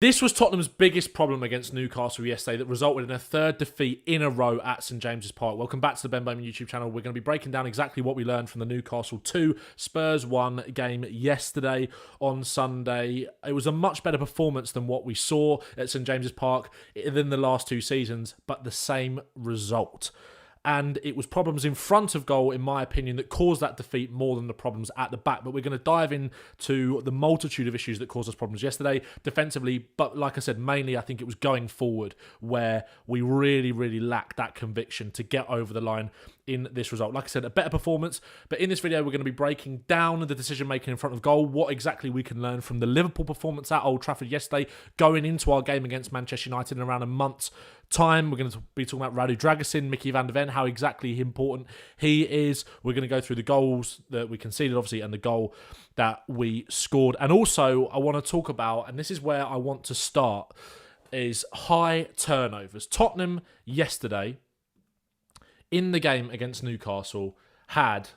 This was Tottenham's biggest problem against Newcastle yesterday that resulted in a third defeat in a row at St James's Park. Welcome back to the Bowman YouTube channel. We're going to be breaking down exactly what we learned from the Newcastle 2, Spurs 1 game yesterday on Sunday. It was a much better performance than what we saw at St James's Park in the last two seasons, but the same result. And it was problems in front of goal, in my opinion, that caused that defeat more than the problems at the back. But we're going to dive into the multitude of issues that caused us problems yesterday, defensively. But like I said, mainly I think it was going forward where we really lacked that conviction to get over the line in this result. Like I said, a better performance. But in this video, we're going to be breaking down the decision-making in front of goal, what exactly we can learn from the Liverpool performance at Old Trafford yesterday, going into our game against Manchester United in around a month's time. We're going to be talking about Radu Dragusin, Mickey van der Ven, how exactly important he is. We're going to go through the goals that we conceded, obviously, and the goal that we scored. And also, I want to talk about, and this is where I want to start, is high turnovers. Tottenham yesterday, in the game against Newcastle, had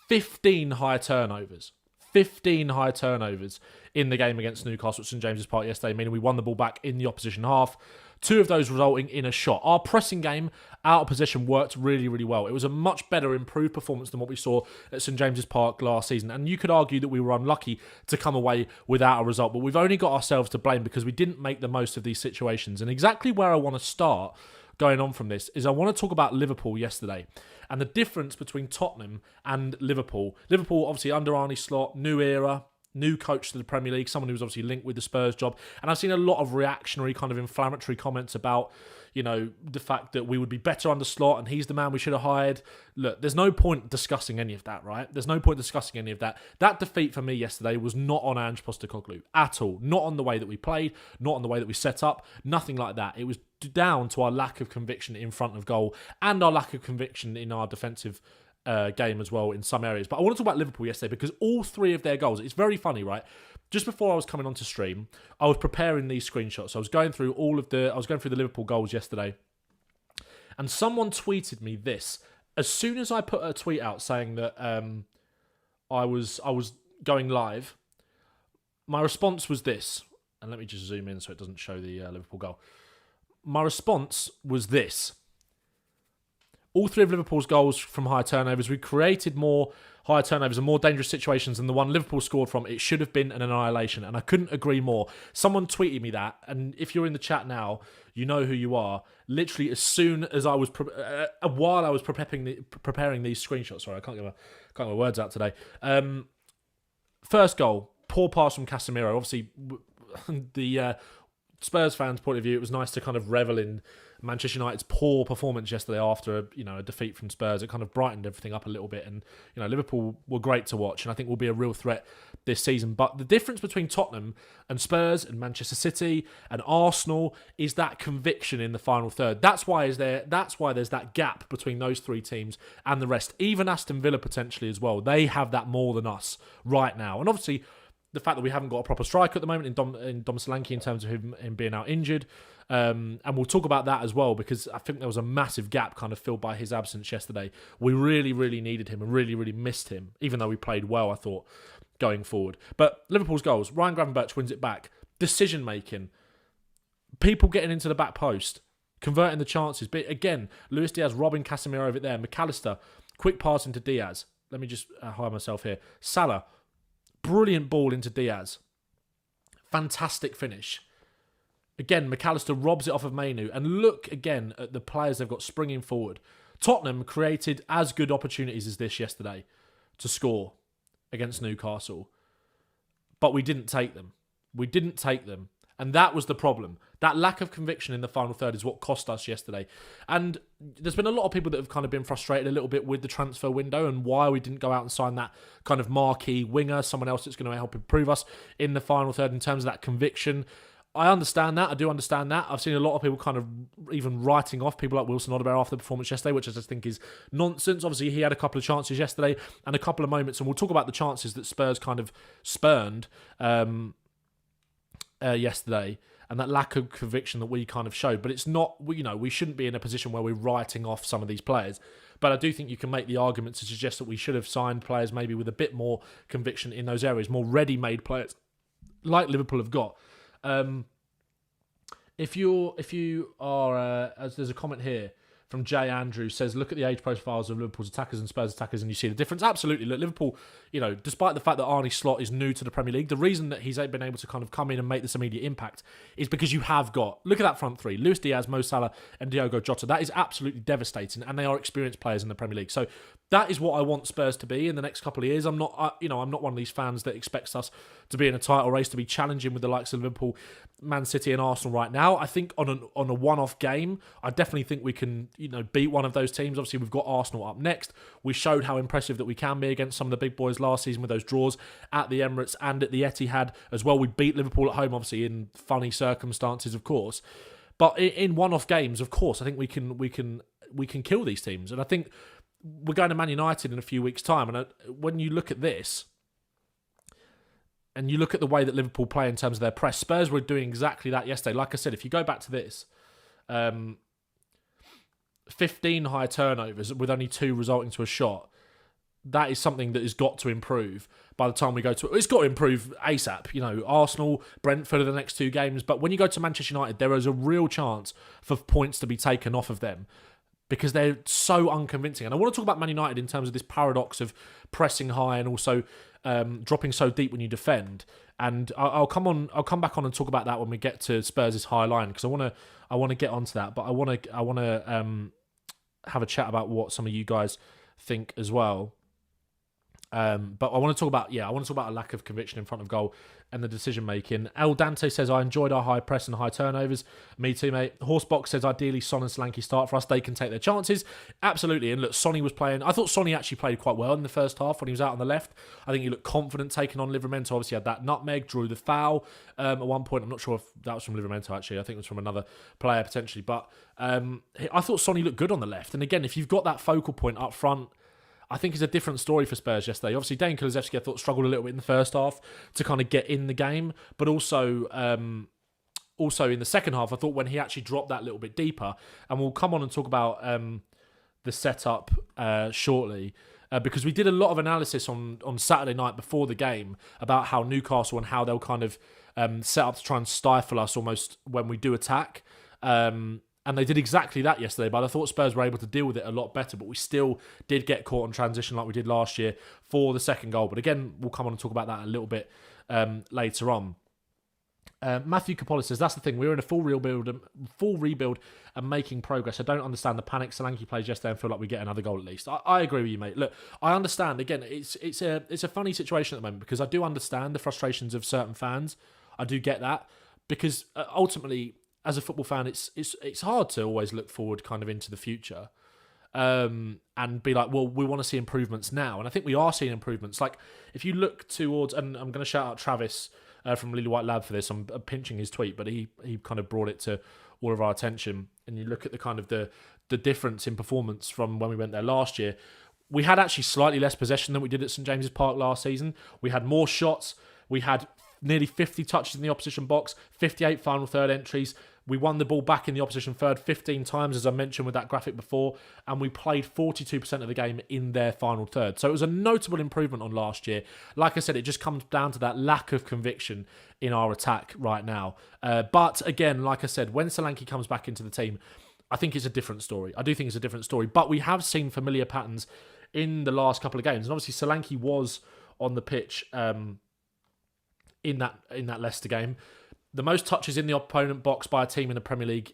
15 high turnovers. 15 high turnovers in the game against Newcastle at St James's Park yesterday, meaning we won the ball back in the opposition half. 2 of those resulting in a shot. Our pressing game out of possession worked really well. It was a much better, improved performance than what we saw at St James's Park last season. And you could argue that we were unlucky to come away without a result, but we've only got ourselves to blame because we didn't make the most of these situations. And exactly where I want to start going on from this is I want to talk about Liverpool yesterday and the difference between Tottenham and Liverpool. Liverpool, obviously, under Arne Slot, new era, new coach to the Premier League, someone who was obviously linked with the Spurs job. And I've seen a lot of reactionary, kind of inflammatory comments about, you know, the fact that we would be better under Slot and he's the man we should have hired. Look, there's no point discussing any of that, right? There's no point discussing any of that. That defeat for me yesterday was not on Ange Postecoglou at all. Not on the way that we played, not on the way that we set up, nothing like that. It was down to our lack of conviction in front of goal and our lack of conviction in our defensive game as well in some areas. But I want to talk about Liverpool yesterday because all 3 of their goals, it's very funny, right? Just before I was coming onto stream, I was preparing these screenshots. I was going through the Liverpool goals yesterday, and someone tweeted me this. As soon as I put a tweet out saying that I was going live, my response was this. And let me just zoom in so it doesn't show the Liverpool goal. My response was this. All 3 of Liverpool's goals from high turnovers. We created more high turnovers and more dangerous situations than the one Liverpool scored from. It should have been an annihilation, and I couldn't agree more. Someone tweeted me that, and if you're in the chat now, you know who you are. Literally, as soon as I was, while I was preparing these screenshots, sorry, I can't get my words out today. First goal, poor pass from Casemiro. Obviously, the Spurs fans' point of view, it was nice to kind of revel in Manchester United's poor performance yesterday after a defeat from Spurs. It kind of brightened everything up a little bit, and Liverpool were great to watch, and I think will be a real threat this season. But the difference between Tottenham and Spurs and Manchester City and Arsenal is that conviction in the final third. That's why there's that gap between those 3 teams and the rest. Even Aston Villa potentially as well. They have that more than us right now, and obviously the fact that we haven't got a proper striker at the moment in Dom Solanke in terms of him being out injured. And we'll talk about that as well because I think there was a massive gap kind of filled by his absence yesterday. We really needed him and really missed him, even though we played well, I thought, going forward. But Liverpool's goals, Ryan Gravenberch wins it back. Decision-making, people getting into the back post, converting the chances. But again, Luis Diaz robbing Casemiro over there. McAllister, quick pass into Diaz. Let me just hide myself here. Salah, brilliant ball into Diaz. Fantastic finish. Again, McAllister robs it off of Mainu. And look again at the players they've got springing forward. Tottenham created as good opportunities as this yesterday to score against Newcastle. But we didn't take them. And that was the problem. That lack of conviction in the final third is what cost us yesterday. And there's been a lot of people that have kind of been frustrated a little bit with the transfer window and why we didn't go out and sign that kind of marquee winger, someone else that's going to help improve us in the final third in terms of that conviction. I understand that. I do understand that. I've seen a lot of people kind of even writing off people like Wilson Odobert after the performance yesterday, which I just think is nonsense. Obviously, he had a couple of chances yesterday and a couple of moments, and we'll talk about the chances that Spurs kind of spurned yesterday and that lack of conviction that we kind of showed. But it's not, we shouldn't be in a position where we're writing off some of these players. But I do think you can make the argument to suggest that we should have signed players maybe with a bit more conviction in those areas, more ready-made players Liverpool have got. If you are, as there's a comment here from Jay Andrews, says, look at the age profiles of Liverpool's attackers and Spurs attackers and you see the difference. Absolutely. Look, Liverpool, despite the fact that Arne Slot is new to the Premier League, the reason that he's been able to kind of come in and make this immediate impact is because you have got, look at that front three, Luis Diaz, Mo Salah and Diogo Jota. That is absolutely devastating, and they are experienced players in the Premier League. So that is what I want Spurs to be in the next couple of years. I'm not one of these fans that expects us to be in a title race, to be challenging with the likes of Liverpool, Man City and Arsenal right now. I think on a one-off game, I definitely think we can, beat one of those teams. Obviously, we've got Arsenal up next. We showed how impressive that we can be against some of the big boys last season with those draws at the Emirates and at the Etihad as well. We beat Liverpool at home, obviously, in funny circumstances, of course. But in one-off games, of course, I think we can kill these teams. And I think we're going to Man United in a few weeks' time. And when you look at this, and you look at the way that Liverpool play in terms of their press, Spurs were doing exactly that yesterday. Like I said, if you go back to this, 15 high turnovers with only 2 resulting to a shot, that is something that has got to improve by the time we go to... It's got to improve ASAP. Arsenal, Brentford are the next 2 games. But when you go to Manchester United, there is a real chance for points to be taken off of them because they're so unconvincing. And I want to talk about Man United in terms of this paradox of pressing high and also dropping so deep when you defend. And I'll come back on and talk about that when we get to Spurs' high line, because I want to get onto that. But I want to have a chat about what some of you guys think as well. But I want to talk about a lack of conviction in front of goal and the decision making. El Dante says, I enjoyed our high press and high turnovers. Me too, mate. Horsebox says, ideally Son and Solanke start for us. They can take their chances. Absolutely. And look, Sonny was playing. I thought Sonny actually played quite well in the first half when he was out on the left. I think he looked confident taking on Livramento. Obviously had that nutmeg, drew the foul at one point. I'm not sure if that was from Livramento actually. I think it was from another player potentially. But I thought Sonny looked good on the left. And again, if you've got that focal point up front, I think it's a different story for Spurs yesterday. Obviously, Dejan Kulusevski, I thought, struggled a little bit in the first half to kind of get in the game. But also in the second half, I thought when he actually dropped that little bit deeper, and we'll come on and talk about the setup shortly, because we did a lot of analysis on Saturday night before the game about how Newcastle and how they'll kind of set up to try and stifle us almost when we do attack. And they did exactly that yesterday, but I thought Spurs were able to deal with it a lot better, but we still did get caught on transition like we did last year for the second goal. But again, we'll come on and talk about that a little bit later on. Matthew Capola says, that's the thing, we're in a full rebuild and making progress. I don't understand the panic. Solanke plays yesterday and feel like we get another goal at least. I agree with you, mate. Look, I understand. Again, it's a funny situation at the moment because I do understand the frustrations of certain fans. I do get that because ultimately, as a football fan, it's hard to always look forward kind of into the future and be like, well, we want to see improvements now. And I think we are seeing improvements. Like, if you look towards, and I'm going to shout out Travis from Lily White Lab for this. I'm pinching his tweet, but he kind of brought it to all of our attention. And you look at the kind of the difference in performance from when we went there last year. We had actually slightly less possession than we did at St James's Park last season. We had more shots. We had nearly 50 touches in the opposition box, 58 final third entries. We won the ball back in the opposition third 15 times, as I mentioned with that graphic before, and we played 42% of the game in their final third. So it was a notable improvement on last year. Like I said, it just comes down to that lack of conviction in our attack right now. But again, like I said, when Solanke comes back into the team, I think it's a different story. I do think it's a different story. But we have seen familiar patterns in the last couple of games. And obviously Solanke was on the pitch in that Leicester game. The most touches in the opponent box by a team in the Premier League,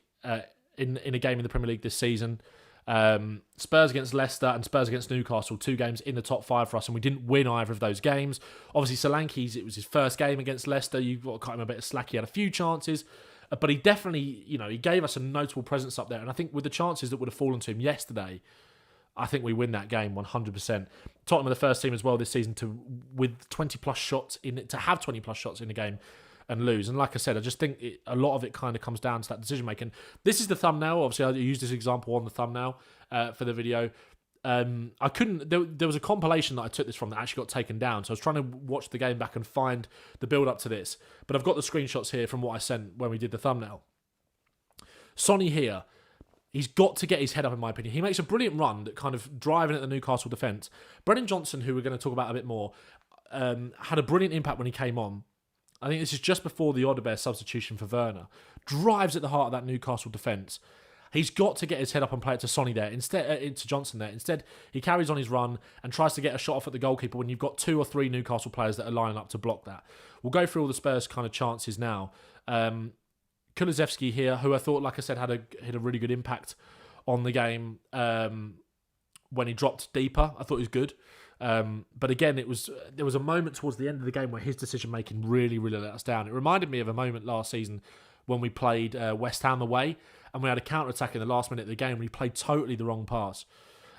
in a game in the Premier League this season. Spurs against Leicester and Spurs against Newcastle, 2 games in the top 5 for us, and we didn't win either of those games. Obviously, Solanke's, it was his first game against Leicester. You've got to cut him a bit of slack. He had a few chances, but he definitely, he gave us a notable presence up there. And I think with the chances that would have fallen to him yesterday, I think we win that game 100%. Tottenham are the first team as well this season to have 20 plus shots in the game and lose. And like I said, I just think a lot of it kind of comes down to that decision making. This is the thumbnail. Obviously, I used this example on the thumbnail for the video. I couldn't. There was a compilation that I took this from that actually got taken down. So I was trying to watch the game back and find the build up to this. But I've got the screenshots here from what I sent when we did the thumbnail. Sonny here. He's got to get his head up, in my opinion. He makes a brilliant run that kind of driving at the Newcastle defence. Brennan Johnson, who we're going to talk about a bit more, had a brilliant impact when he came on. I think this is just before the Odebear substitution for Werner. Drives at the heart of that Newcastle defence. He's got to get his head up and play it to Sonny there, into Johnson there. Instead, he carries on his run and tries to get a shot off at the goalkeeper when you've got 2 or 3 Newcastle players that are lining up to block that. We'll go through all the Spurs kind of chances now. Kulusevski here, who I thought, like I said, had a really good impact on the game when he dropped deeper. I thought he was good. But again, there was a moment towards the end of the game where his decision-making really, really let us down. It reminded me of a moment last season when we played West Ham away and we had a counter-attack in the last minute of the game and we played totally the wrong pass.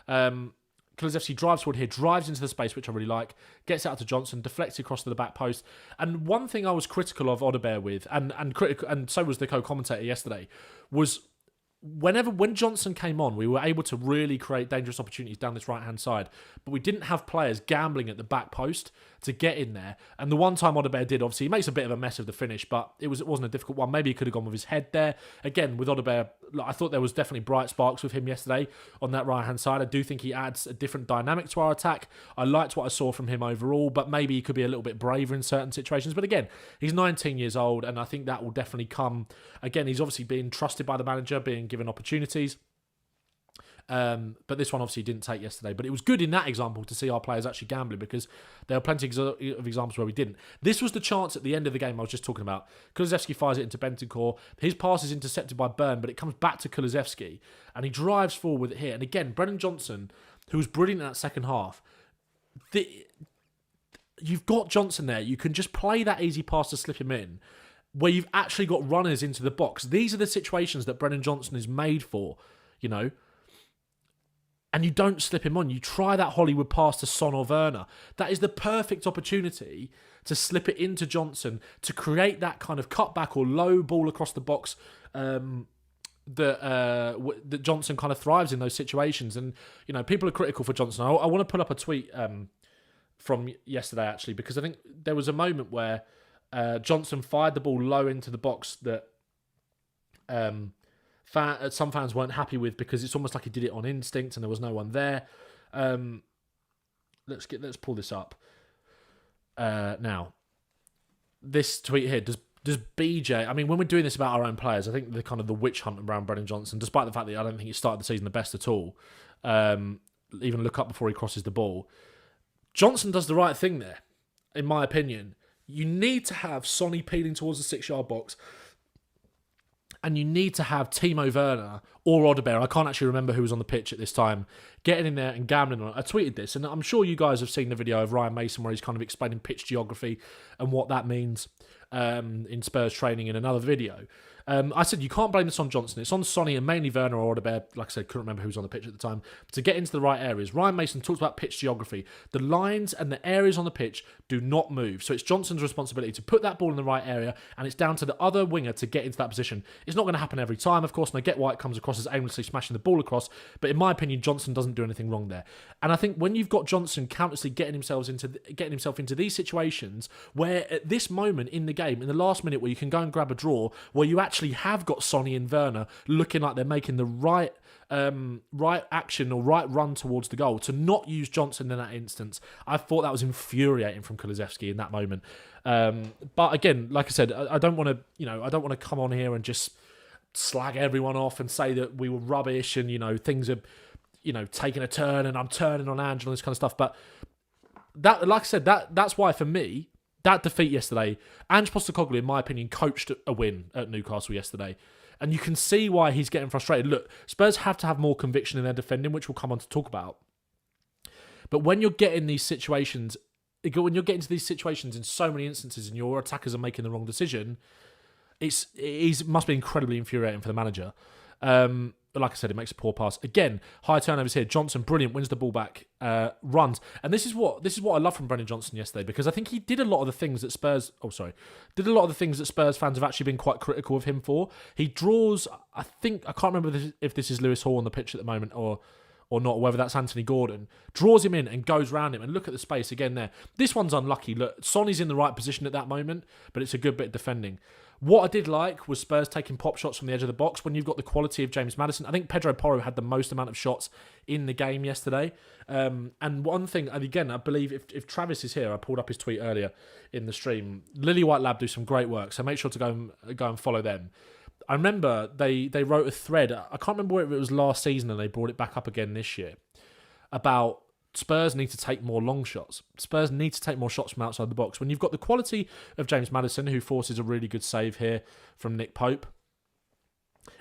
Kulusevski drives forward here, drives into the space, which I really like, gets out to Johnson, deflects across to the back post. And one thing I was critical of Odebear with, and so was the co-commentator yesterday, was when Johnson came on, we were able to really create dangerous opportunities down this right-hand side, but we didn't have players gambling at the back post to get in there. And the one time Odebear did, obviously, he makes a bit of a mess of the finish, but it wasn't a difficult one. Maybe he could have gone with his head there. Again, with Odebear, I thought there was definitely bright sparks with him yesterday on that right-hand side. I do think he adds a different dynamic to our attack. I liked what I saw from him overall, but maybe he could be a little bit braver in certain situations. But again, he's 19 years old, and I think that will definitely come. Again, he's obviously being trusted by the manager, being given opportunities. But this one obviously didn't take yesterday. But it was good in that example to see our players actually gambling, because there are plenty of examples where we didn't. This was the chance at the end of the game I was just talking about. Kulusevski fires it into Bentancur. His pass is intercepted by Byrne, but it comes back to Kulusevski, and he drives forward with it here. And again, Brennan Johnson, who was brilliant in that second half, you've got Johnson there. You can just play that easy pass to slip him in, where you've actually got runners into the box. These are the situations that Brennan Johnson is made for, you know. And you don't slip him on. You try that Hollywood pass to Son or Werner. That is the perfect opportunity to slip it into Johnson, to create that kind of cutback or low ball across the box that Johnson kind of thrives in those situations. And, you know, people are critical for Johnson. I want to put up a tweet from yesterday, actually, because I think there was a moment where Johnson fired the ball low into the box that some fans weren't happy with, because it's almost like he did it on instinct and there was no one there. Let's pull this up now. This tweet here, does BJ, I mean, when we're doing this about our own players, I think the kind of the witch hunt around Brennan Johnson, despite the fact that I don't think he started the season the best at all, even look up before he crosses the ball, Johnson does the right thing there, in my opinion. You need to have Sonny peeling towards the 6-yard box, and you need to have Timo Werner or Odebear, I can't actually remember who was on the pitch at this time, getting in there and gambling on it. I tweeted this, and I'm sure you guys have seen the video of Ryan Mason where he's kind of explaining pitch geography and what that means in Spurs training in another video. I said you can't blame this on Johnson. It's on Sonny and mainly Werner or Odebear. Like I said, couldn't remember who was on the pitch at the time. To get into the right areas. Ryan Mason talks about pitch geography. The lines and the areas on the pitch do not move. So it's Johnson's responsibility to put that ball in the right area, and it's down to the other winger to get into that position. It's not going to happen every time, of course, and I get why it comes across as aimlessly smashing the ball across, but in my opinion, Johnson doesn't do anything wrong there. And I think when you've got Johnson countlessly getting himself into these situations where at this moment in the game, in the last minute where you can go and grab a draw, where you actually have got Sonny and Werner looking like they're making the right action or right run towards the goal, to not use Johnson in that instance, I thought that was infuriating from Kulusevski in that moment. But again, like I said, I don't want to come on here and just slag everyone off and say that we were rubbish and, you know, things are, you know, taking a turn and I'm turning on Ange and all this kind of stuff. But that, like I said, that's why for me, that defeat yesterday, Ange Postecoglou, in my opinion, coached a win at Newcastle yesterday. And you can see why he's getting frustrated. Look, Spurs have to have more conviction in their defending, which we'll come on to talk about. But when you're getting these situations, when you're getting to these situations in so many instances and your attackers are making the wrong decision, it must be incredibly infuriating for the manager. But like I said, it makes a poor pass. Again, high turnovers here. Johnson, brilliant, wins the ball back, runs. And this is what I love from Brennan Johnson yesterday, because I think he did a lot of the things that Spurs fans have actually been quite critical of him for. He draws, I can't remember if this is Lewis Hall on the pitch at the moment or or not, whether that's Anthony Gordon, draws him in and goes round him. And look at the space again there. This one's unlucky. Look, Sonny's in the right position at that moment, but it's a good bit of defending. What I did like was Spurs taking pop shots from the edge of the box when you've got the quality of James Maddison. I think Pedro Porro had the most amount of shots in the game yesterday. And one thing, and again, I believe if Travis is here, I pulled up his tweet earlier in the stream. Lily White Lab do some great work, so make sure to go and follow them. I remember they wrote a thread, I can't remember whether it was last season and they brought it back up again this year, about Spurs need to take more long shots. Spurs need to take more shots from outside the box. When you've got the quality of James Maddison, who forces a really good save here from Nick Pope,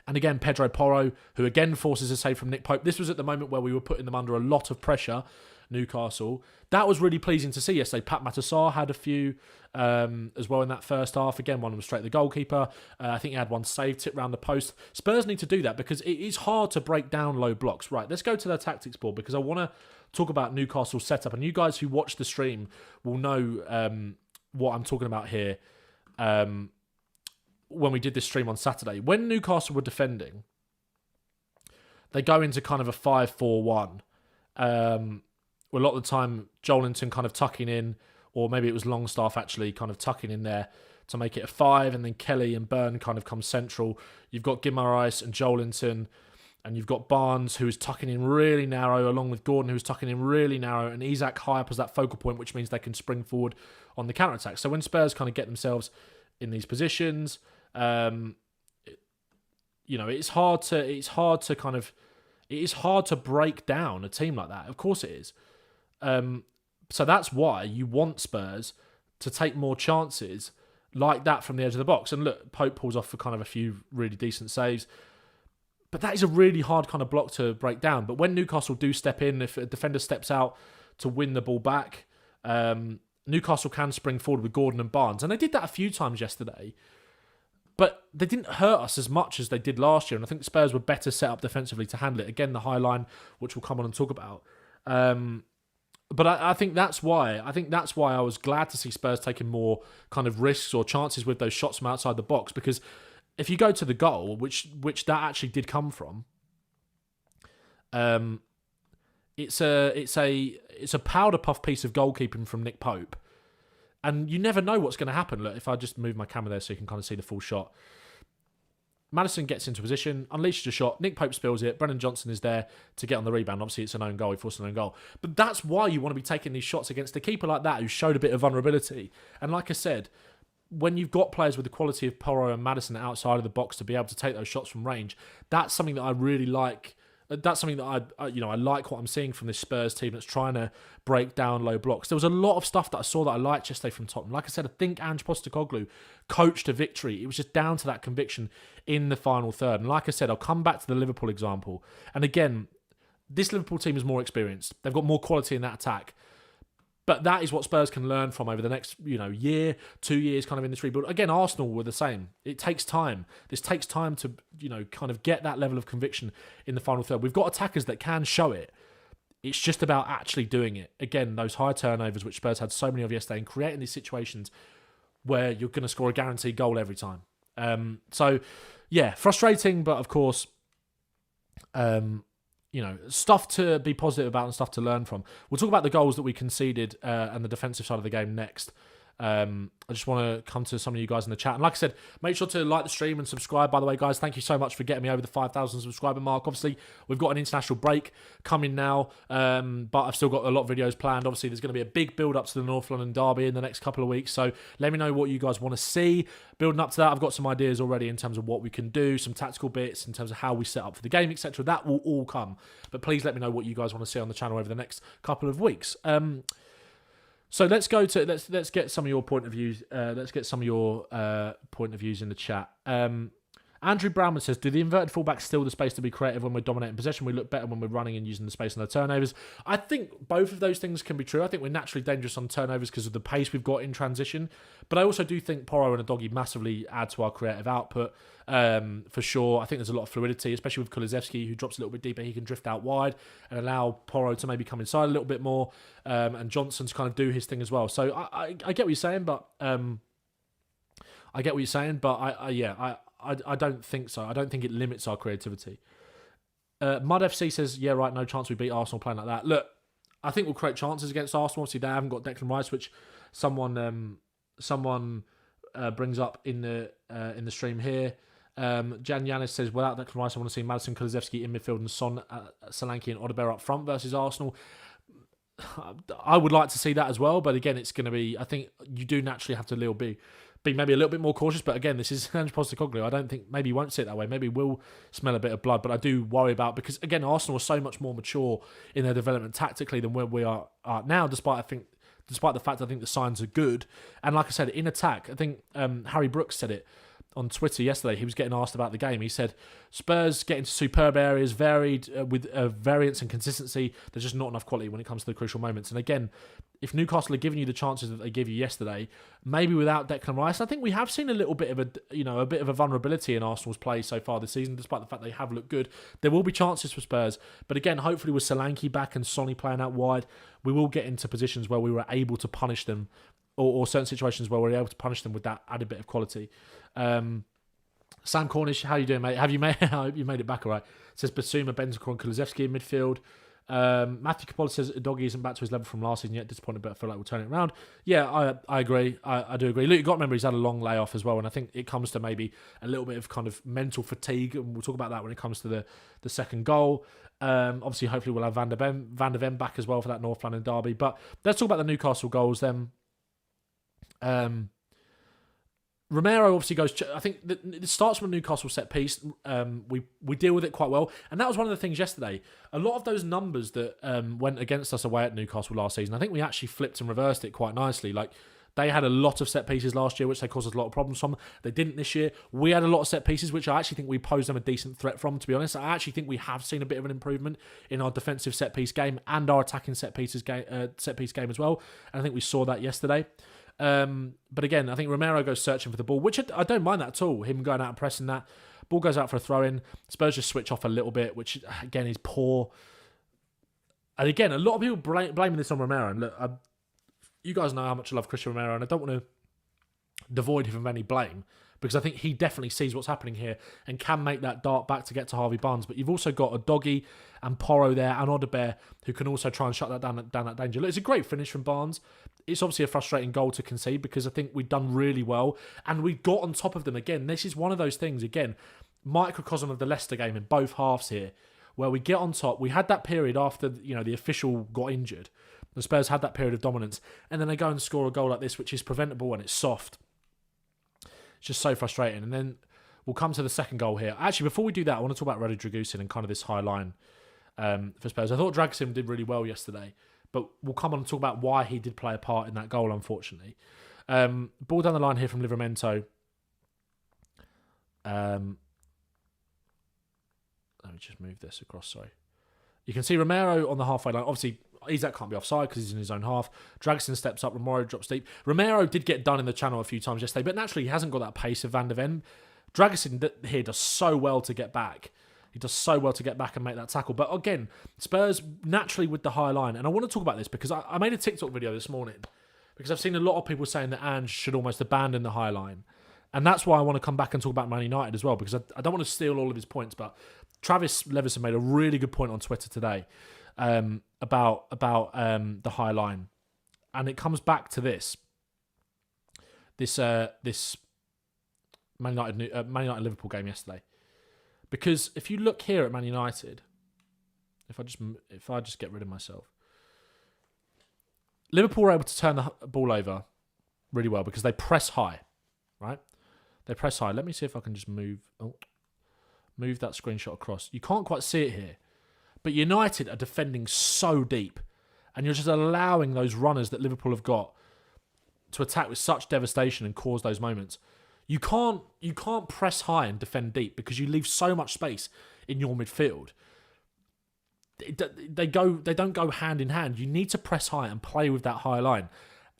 and again, Pedro Porro, who again forces a save from Nick Pope. This was at the moment where we were putting them under a lot of pressure, Newcastle. That was really pleasing to see yesterday. Pat Matassar had a few as well in that first half. Again, one of them straight at the goalkeeper. I think he had one save tip round the post. Spurs need to do that because it is hard to break down low blocks. Right, let's go to their tactics board because I want to talk about Newcastle's setup. And you guys who watch the stream will know what I'm talking about here when we did this stream on Saturday. When Newcastle were defending, they go into kind of a 5-4-1. A lot of the time, Joelinton kind of tucking in, or maybe it was Longstaff actually kind of tucking in there to make it a 5, and then Kelly and Byrne kind of come central. You've got Guimaraes and Joelinton, and you've got Barnes, who is tucking in really narrow, along with Gordon, who's tucking in really narrow, and Isak high up as that focal point, which means they can spring forward on the counter-attack. So when Spurs kind of get themselves in these positions, it's hard to break down a team like that. Of course it is. So that's why you want Spurs to take more chances like that from the edge of the box. And look, Pope pulls off for kind of a few really decent saves. But that is a really hard kind of block to break down. But when Newcastle do step in, if a defender steps out to win the ball back, Newcastle can spring forward with Gordon and Barnes. And they did that a few times yesterday. But they didn't hurt us as much as they did last year. And I think Spurs were better set up defensively to handle it. Again, the high line, which we'll come on and talk about. But I think that's why. I think that's why I was glad to see Spurs taking more kind of risks or chances with those shots from outside the box. Because if you go to the goal, which that actually did come from, it's a powder puff piece of goalkeeping from Nick Pope, and you never know what's going to happen. Look, if I just move my camera there so you can kind of see the full shot. Maddison gets into position, unleashes a shot, Nick Pope spills it, Brennan Johnson is there to get on the rebound. Obviously, it's an own goal, he forced an own goal. But that's why you want to be taking these shots against a keeper like that who showed a bit of vulnerability. And like I said, when you've got players with the quality of Porro and Maddison outside of the box to be able to take those shots from range, that's something that I really like. That's something that I like what I'm seeing from this Spurs team that's trying to break down low blocks. There was a lot of stuff that I saw that I liked yesterday from Tottenham. Like I said, I think Ange Postecoglou coached a victory. It was just down to that conviction in the final third. And like I said, I'll come back to the Liverpool example. And again, this Liverpool team is more experienced. They've got more quality in that attack. But that is what Spurs can learn from over the next, year, 2 years kind of in this rebuild. Again, Arsenal were the same. It takes time. This takes time to, kind of get that level of conviction in the final third. We've got attackers that can show it. It's just about actually doing it. Again, those high turnovers, which Spurs had so many of yesterday, and creating these situations where you're going to score a guaranteed goal every time. Frustrating, but of course, stuff to be positive about and stuff to learn from. We'll talk about the goals that we conceded and the defensive side of the game next. I just want to come to some of you guys in the chat. And like I said, make sure to like the stream and subscribe. By the way, guys, thank you so much for getting me over the 5,000 subscriber mark. Obviously, we've got an international break coming now, but I've still got a lot of videos planned. Obviously, there's going to be a big build-up to the North London derby in the next couple of weeks. So let me know what you guys want to see. Building up to that, I've got some ideas already in terms of what we can do, some tactical bits, in terms of how we set up for the game, etc. That will all come. But please let me know what you guys want to see on the channel over the next couple of weeks. So let's get some of your point of views. Let's get some of your point of views in the chat. Andrew Brownman says, do the inverted fullbacks steal the space to be creative when we're dominating possession? We look better when we're running and using the space on the turnovers. I think both of those things can be true. I think we're naturally dangerous on turnovers because of the pace we've got in transition. But I also do think Porro and Udogie massively add to our creative output, for sure. I think there's a lot of fluidity, especially with Kulusevski, who drops a little bit deeper. He can drift out wide and allow Porro to maybe come inside a little bit more, and Johnson to kind of do his thing as well. So I get what you're saying, but I don't think so. I don't think it limits our creativity. Mud FC says, yeah, right, no chance we beat Arsenal playing like that. Look, I think we'll create chances against Arsenal. Obviously, they haven't got Declan Rice, which someone brings up in the stream here. Jan Yanis says, without Declan Rice, I want to see Madison, Kulusevski in midfield and Son, Solanke and Odegaard up front versus Arsenal. I would like to see that as well, but again, it's going to be, I think you do naturally have to be maybe a little bit more cautious, but again, this is Ange Postecoglou. I don't think, maybe he won't see it that way. Maybe we'll smell a bit of blood, but I do worry about, because again, Arsenal are so much more mature in their development tactically than where we are now, despite the fact I think the signs are good. And like I said, in attack, I think Harry Brooks said it on Twitter yesterday. He was getting asked about the game. He said, Spurs get into superb areas, varied with variance and consistency. There's just not enough quality when it comes to the crucial moments. And again, if Newcastle are giving you the chances that they gave you yesterday, maybe without Declan Rice, I think we have seen a little bit of a vulnerability in Arsenal's play so far this season, despite the fact they have looked good. There will be chances for Spurs, but again, hopefully with Solanke back and Sonny playing out wide, we will get into positions where we were able to punish them, or certain situations where we're able to punish them with that added bit of quality. Sam Cornish, how you doing, mate? I hope you made it back all right. It says Basuma, Bentancur and Kulusevski in midfield. Matthew Capola says Doggy isn't back to his level from last season yet. Disappointed, but I feel like we'll turn it around. Yeah, I agree. I do agree. Look, you've got to remember he's had a long layoff as well, and I think it comes to maybe a little bit of kind of mental fatigue, and we'll talk about that when it comes to the second goal. Obviously, hopefully we'll have Van der Ven back as well for that North London derby. But let's talk about the Newcastle goals then. Romero obviously goes. I think it starts from a Newcastle set piece. We deal with it quite well, and that was one of the things yesterday. A lot of those numbers that went against us away at Newcastle last season, I think we actually flipped and reversed it quite nicely. Like, they had a lot of set pieces last year, which they caused us a lot of problems from. They didn't this year. We had a lot of set pieces, which I actually think we posed them a decent threat from, to be honest. I actually think we have seen a bit of an improvement in our defensive set piece game and our attacking set piece game as well. And I think we saw that yesterday. But again, I think Romero goes searching for the ball, which I don't mind that at all. Him going out and pressing that. Ball goes out for a throw-in. Spurs just switch off a little bit, which again is poor. And again, a lot of people blaming this on Romero. And look, you guys know how much I love Christian Romero, and I don't want to devoid him of any blame, because I think he definitely sees what's happening here and can make that dart back to get to Harvey Barnes. But you've also got a Doggy and Porro there and Odegaard who can also try and shut that down that danger. Look, it's a great finish from Barnes. It's obviously a frustrating goal to concede, because I think we've done really well and we got on top of them again. This is one of those things, again, microcosm of the Leicester game in both halves here, where we get on top. We had that period after the official got injured. The Spurs had that period of dominance, and then they go and score a goal like this, which is preventable and it's soft. It's just so frustrating. And then we'll come to the second goal here. Actually, before we do that, I want to talk about Radu Dragusin and kind of this high line for Spurs. I thought Dragusin did really well yesterday, but we'll come on and talk about why he did play a part in that goal, unfortunately. Ball down the line here from Livramento. Let me just move this across, sorry. You can see Romero on the halfway line. Obviously, Isak can't be offside because he's in his own half. Dragusin steps up. Romero drops deep. Romero did get done in the channel a few times yesterday, but naturally he hasn't got that pace of Van der Ven. Dragusin here does so well to get back. He does so well to get back and make that tackle. But again, Spurs naturally with the high line. And I want to talk about this because I made a TikTok video this morning because I've seen a lot of people saying that Ange should almost abandon the high line. And that's why I want to come back and talk about Man United as well, because I don't want to steal all of his points, but Travis Levison made a really good point on Twitter today about the high line, and it comes back to this Man United Liverpool game yesterday. Because if you look here at Man United, if I just get rid of myself, Liverpool were able to turn the ball over really well because they press high, right? They press high. Let me see if I can just move that screenshot across. You can't quite see it here, but United are defending so deep, and you're just allowing those runners that Liverpool have got to attack with such devastation and cause those moments. You can't press high and defend deep because you leave so much space in your midfield. They don't go hand in hand. You need to press high and play with that high line.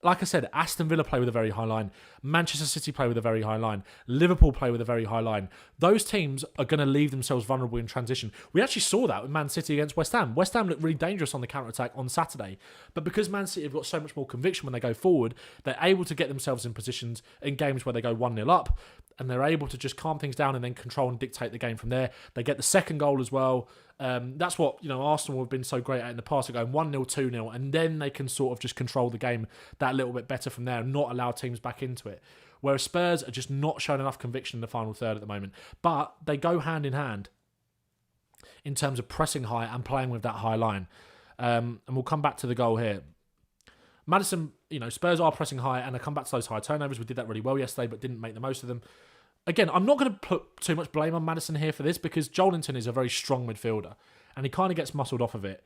Like I said, Aston Villa play with a very high line. Manchester City play with a very high line. Liverpool play with a very high line. Those teams are going to leave themselves vulnerable in transition. We actually saw that with Man City against West Ham. West Ham looked really dangerous on the counter-attack on Saturday. But because Man City have got so much more conviction when they go forward, they're able to get themselves in positions in games where they go 1-0 up, and they're able to just calm things down and then control and dictate the game from there. They get the second goal as well. That's what Arsenal have been so great at in the past, going 1-0, 2-0, and then they can sort of just control the game that little bit better from there and not allow teams back into it. Whereas Spurs are just not showing enough conviction in the final third at the moment. But they go hand in hand in terms of pressing high and playing with that high line. And we'll come back to the goal here. Maddison, Spurs are pressing high, and I come back to those high turnovers. We did that really well yesterday, but didn't make the most of them. Again, I'm not going to put too much blame on Maddison here for this, because Joelinton is a very strong midfielder, and he kind of gets muscled off of it.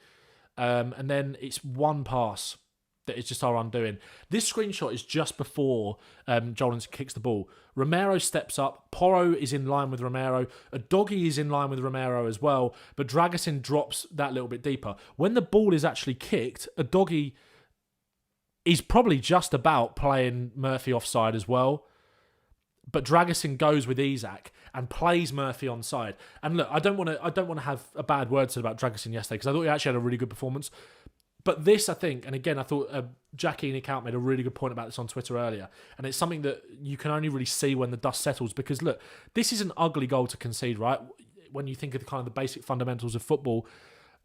And then it's one pass that is just our undoing. This screenshot is just before Joelinton kicks the ball. Romero steps up. Porro is in line with Romero. Udogie is in line with Romero as well, but Dragusin drops that little bit deeper. When the ball is actually kicked, Udogie is probably just about playing Murphy offside as well. But Dragusin goes with Isak and plays Murphy onside. And look, I don't want to have a bad word said about Dragusin yesterday, because I thought he actually had a really good performance. But this, I think, and again, I thought Jackie Nicout made a really good point about this on Twitter earlier, and it's something that you can only really see when the dust settles, because look, this is an ugly goal to concede, right? When you think of the basic fundamentals of football.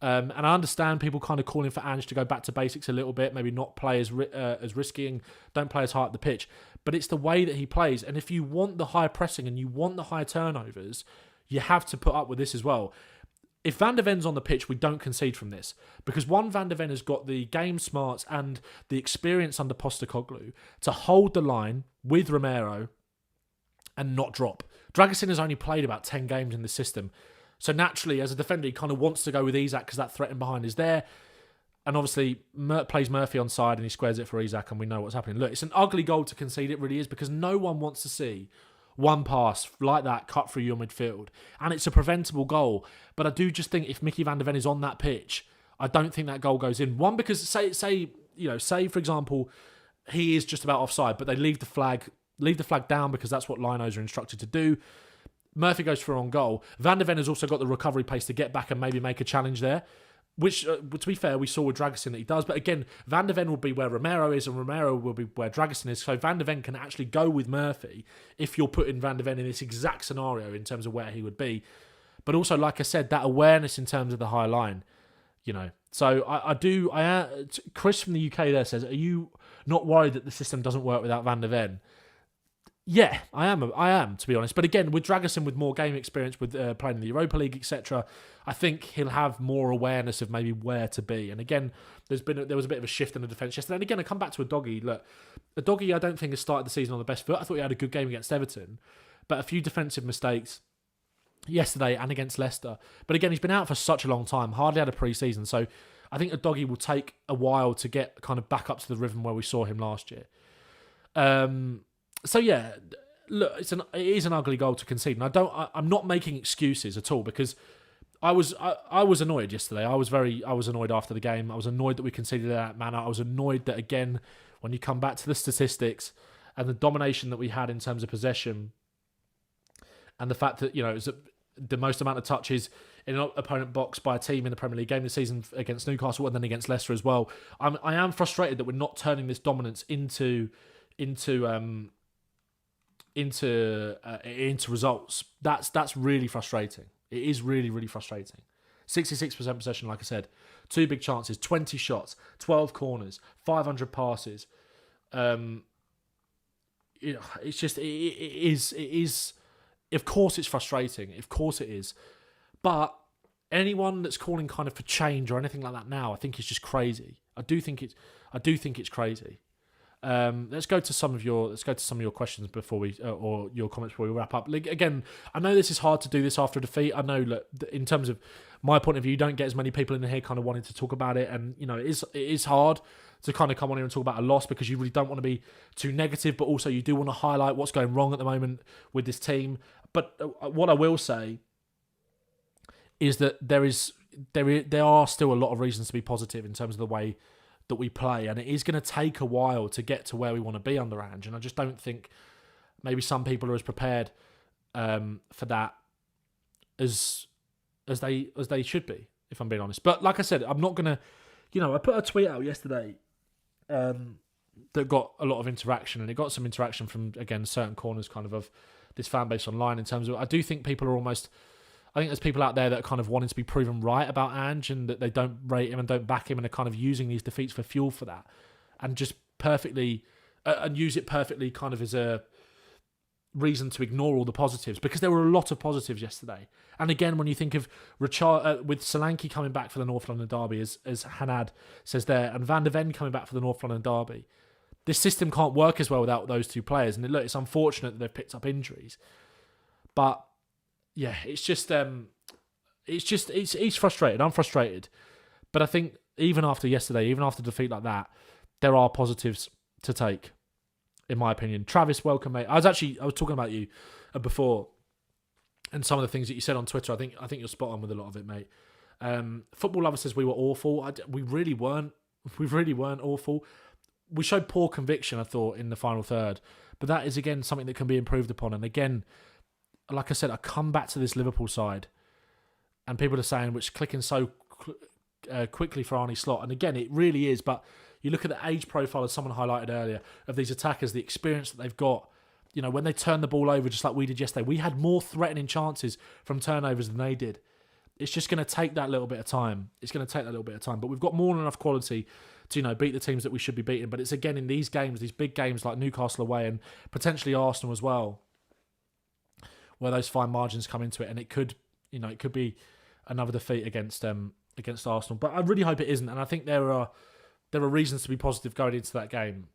And I understand people kind of calling for Ange to go back to basics a little bit, maybe not play as risky and don't play as high at the pitch. But it's the way that he plays. And if you want the high pressing and you want the high turnovers, you have to put up with this as well. If Van der Ven's on the pitch, we don't concede from this. Because Van der Ven has got the game smarts and the experience under Postecoglou to hold the line with Romero and not drop. Dragusin has only played about 10 games in the system. So naturally, as a defender, he kind of wants to go with Isak because that threat in behind is there. And obviously, plays Murphy on side and he squares it for Isak, and we know what's happening. Look, it's an ugly goal to concede, it really is, because no one wants to see one pass like that cut through your midfield. And it's a preventable goal. But I do just think if Mickey Van der Ven is on that pitch, I don't think that goal goes in. One, because say for example, he is just about offside, but they leave the flag down because that's what linos are instructed to do. Murphy goes for on goal. Van der Ven has also got the recovery pace to get back and maybe make a challenge there, which, to be fair, we saw with Dragusin that he does. But again, Van der Ven will be where Romero is, and Romero will be where Dragusin is. So Van der Ven can actually go with Murphy if you're putting Van der Ven in this exact scenario in terms of where he would be. But also, like I said, that awareness in terms of the high line, So I am. Chris from the UK there says, "Are you not worried that the system doesn't work without Van der Ven?" Yeah, I am, to be honest. But again, with Dragusin, with more game experience, with playing in the Europa League, etc., I think he'll have more awareness of maybe where to be. And again, there was a bit of a shift in the defence yesterday. And again, I come back to Udogie. Look, Udogie, I don't think has started the season on the best foot. I thought he had a good game against Everton, but a few defensive mistakes yesterday and against Leicester. But again, he's been out for such a long time, hardly had a pre-season. So I think Udogie will take a while to get kind of back up to the rhythm where we saw him last year. So yeah, look, it is an ugly goal to concede, and I'm not making excuses at all, because I was annoyed yesterday. I was annoyed after the game. I was annoyed that we conceded in that manner. I was annoyed that, again, when you come back to the statistics and the domination that we had in terms of possession, and the fact that it was the most amount of touches in an opponent box by a team in the Premier League game this season against Newcastle and then against Leicester as well. I am frustrated that we're not turning this dominance into results. That's really frustrating. It is really, really frustrating. 66% possession, like I said. 2 big chances, 20 shots, 12 corners, 500 passes. It's just, it is. Of course it's frustrating. Of course it is. But anyone that's calling kind of for change or anything like that now, I think is just crazy. I do think it's crazy. Let's go to some of your questions before we or your comments before we wrap up. Like, again, I know this is hard to do this after a defeat. I know, look, in terms of my point of view, you don't get as many people in here kind of wanting to talk about it, and it is hard to kind of come on here and talk about a loss, because you really don't want to be too negative, but also you do want to highlight what's going wrong at the moment with this team. But what I will say is that there are still a lot of reasons to be positive in terms of the way that we play, and it is going to take a while to get to where we want to be under Ange, and I just don't think maybe some people are as prepared for that as they should be, if I'm being honest. But like I said, I'm not going to, I put a tweet out yesterday that got a lot of interaction, and it got some interaction from, again, certain corners kind of this fan base online, in terms of, I do think people are almost I think there's people out there that are kind of wanting to be proven right about Ange and that they don't rate him and don't back him and are kind of using these defeats for fuel for that and just perfectly and use it perfectly kind of as a reason to ignore all the positives, because there were a lot of positives yesterday. And again, when you think of Richard with Solanke coming back for the North London derby, as Hanad says there, and Van der Ven coming back for the North London derby, this system can't work as well without those two players. And look, it's unfortunate that they've picked up injuries, but yeah, it's frustrated. I'm frustrated, but I think even after yesterday, even after defeat like that, there are positives to take, in my opinion. Travis, welcome, mate. I was talking about you before, and some of the things that you said on Twitter. I think you're spot on with a lot of it, mate. Football Lover says we were awful. We really weren't. We really weren't awful. We showed poor conviction, I thought, in the final third, but that is again something that can be improved upon. And again, like I said, I come back to this Liverpool side, and people are saying which clicking so quickly for Arne Slot, and again, it really is. But you look at the age profile, as someone highlighted earlier, of these attackers, the experience that they've got. You know, when they turn the ball over, just like we did yesterday, we had more threatening chances from turnovers than they did. It's just going to take that little bit of time. But we've got more than enough quality to, beat the teams that we should be beating. But it's again in these games, these big games like Newcastle away and potentially Arsenal as well, where those fine margins come into it, and it could be another defeat against Arsenal. But I really hope it isn't, and I think there are reasons to be positive going into that game.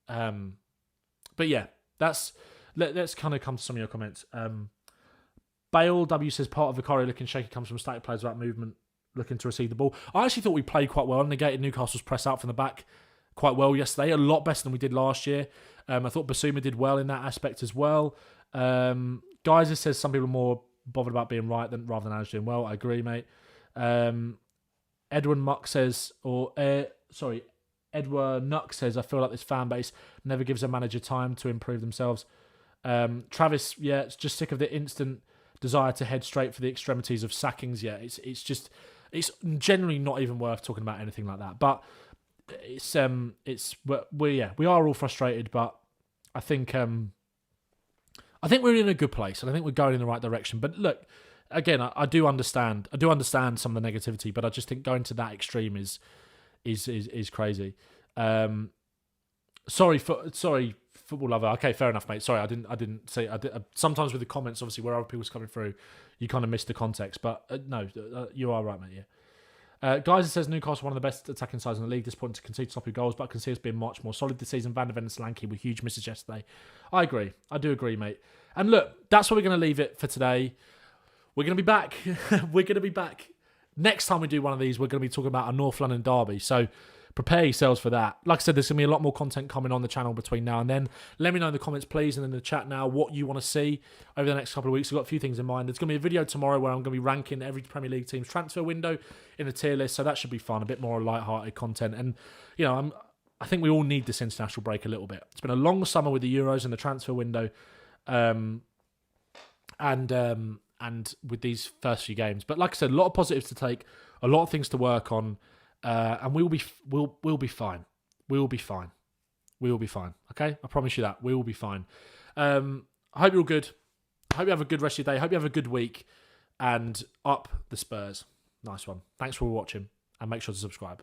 But yeah, let's kind of come to some of your comments. Bale W says part of Vicario looking shaky comes from static players without movement looking to receive the ball. I actually thought we played quite well, negated Newcastle's press out from the back quite well yesterday, a lot better than we did last year. I thought Basuma did well in that aspect as well. Geyser says some people are more bothered about being right rather than Ange doing well. I agree, mate. Edwin Nuck says, I feel like this fan base never gives a manager time to improve themselves. Travis, yeah, it's just sick of the instant desire to head straight for the extremities of sackings. Yeah, it's generally not even worth talking about anything like that. But we are all frustrated, but I think we're in a good place, and I think we're going in the right direction. But look, again, I do understand some of the negativity, but I just think going to that extreme is crazy. Sorry, Football Lover. Okay, fair enough, mate. Sorry, I didn't say. Sometimes with the comments, obviously, where other people's coming through, you kind of miss the context. But no, you are right, mate. Yeah. Guys, it says Newcastle one of the best attacking sides in the league. Disappointing to concede sloppy goals, but I can see us being much more solid this season. Van der Ven and Solanke were huge misses yesterday. I agree. I do agree, mate. And look, that's where we're going to leave it for today. We're going to be back. We're going to be back. Next time we do one of these, we're going to be talking about a North London derby. So prepare yourselves for that. Like I said, there's going to be a lot more content coming on the channel between now and then. Let me know in the comments, please, and in the chat now what you want to see over the next couple of weeks. I've got a few things in mind. There's going to be a video tomorrow where I'm going to be ranking every Premier League team's transfer window in a tier list, so that should be fun, a bit more light-hearted content. And, I think we all need this international break a little bit. It's been a long summer with the Euros and the transfer window, and with these first few games. But like I said, a lot of positives to take, a lot of things to work on, and we'll be fine. We will be fine. We will be fine. Okay, I promise you that we will be fine. I hope you're all good. I hope you have a good rest of your day. I hope you have a good week, and up the Spurs. Nice one. Thanks for watching, and make sure to subscribe.